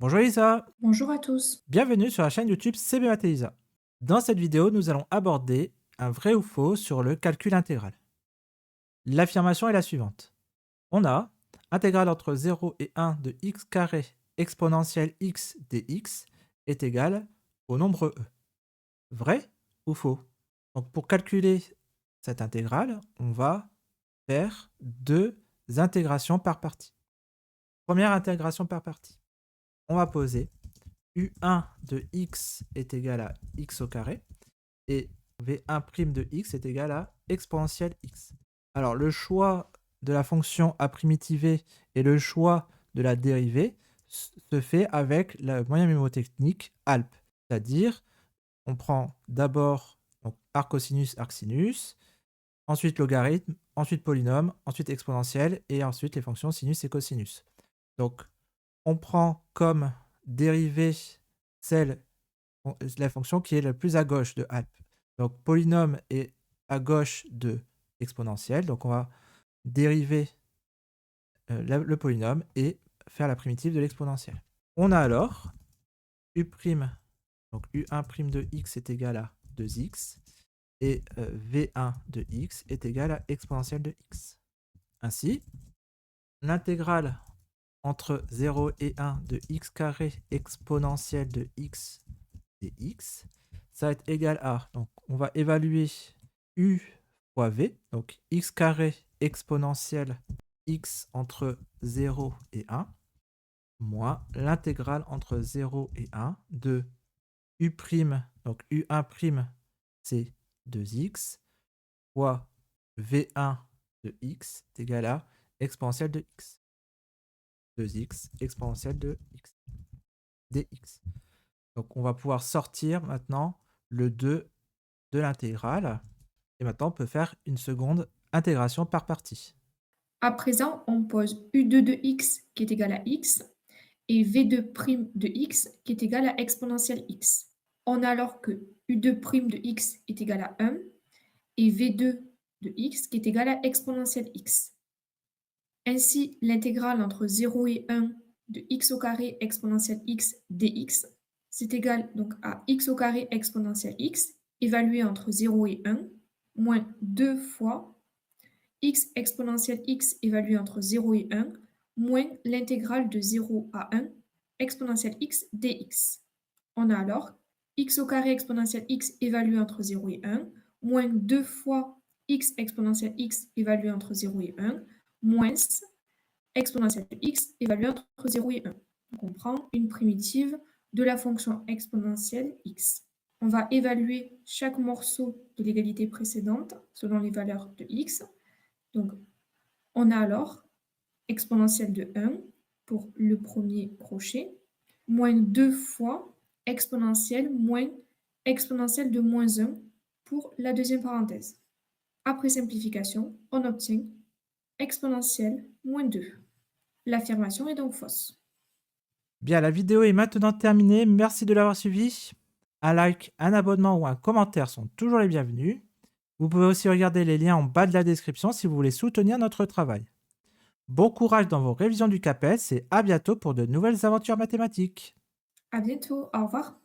Bonjour Lisa, Bonjour à tous. bienvenue sur la chaîne YouTube CB Math Elisa. Dans cette vidéo, nous allons aborder un vrai ou faux sur le calcul intégral. L'affirmation est la suivante. On a intégrale entre 0 et 1 de x carré exponentielle x dx est égale au nombre e. Vrai ou faux? Donc pour calculer cette intégrale, on va faire deux intégrations par partie. Première intégration par partie. On va poser u1 de x est égal à x au carré et v1' de x est égal à exponentielle x. Alors le choix de la fonction à primitivée et le choix de la dérivée se fait avec le moyen mnémotechnique ALP, c'est-à-dire on prend d'abord arc-cosinus, arc-sinus, ensuite logarithme, ensuite polynôme, ensuite exponentielle et ensuite les fonctions sinus et cosinus. Donc on prend comme dérivée la fonction qui est la plus à gauche de Alp. Donc polynôme est à gauche de exponentielle. Donc on va dériver le polynôme et faire la primitive de l'exponentielle. On a alors u', donc u1' de x est égal à 2x et v1 de x est égal à exponentielle de x. Ainsi, l'intégrale entre 0 et 1 de x carré exponentielle de x dx, ça va être égal à, donc on va évaluer u fois v, donc x carré exponentielle x entre 0 et 1, moins l'intégrale entre 0 et 1 de u', donc u1' c'est 2x, fois v1 de x est égal à exponentielle de x. 2x exponentielle de x dx. Donc on va pouvoir sortir maintenant le 2 de l'intégrale. Et maintenant, on peut faire une seconde intégration par partie. À présent, on pose u2 de x qui est égal à x et v2' de x qui est égal à exponentielle x. On a alors que u2' de x est égal à 1 et v2 de x qui est égal à exponentielle x. Ainsi, l'intégrale entre 0 et 1 de x au carré exponentielle x dx, c'est égal donc à x au carré exponentielle x, évalué entre 0 et 1, moins 2 fois x exponentielle x évalué entre 0 et 1, moins l'intégrale de 0 à 1 exponentielle x dx. On a alors x au carré exponentielle x évalué entre 0 et 1, moins 2 fois x exponentielle x évalué entre 0 et 1, moins exponentielle x évalué entre 0 et 1. Donc on prend une primitive de la fonction exponentielle x. On va évaluer chaque morceau de l'égalité précédente selon les valeurs de x. Donc, on a alors exponentielle de 1 pour le premier crochet, moins 2 fois exponentielle moins exponentielle de moins 1 pour la deuxième parenthèse. Après simplification, on obtient exponentielle moins 2. L'affirmation est donc fausse. Bien, la vidéo est maintenant terminée. Merci de l'avoir suivi. Un like, un abonnement ou un commentaire sont toujours les bienvenus. Vous pouvez aussi regarder les liens en bas de la description si vous voulez soutenir notre travail. Bon courage dans vos révisions du CAPES et à bientôt pour de nouvelles aventures mathématiques. À bientôt, au revoir.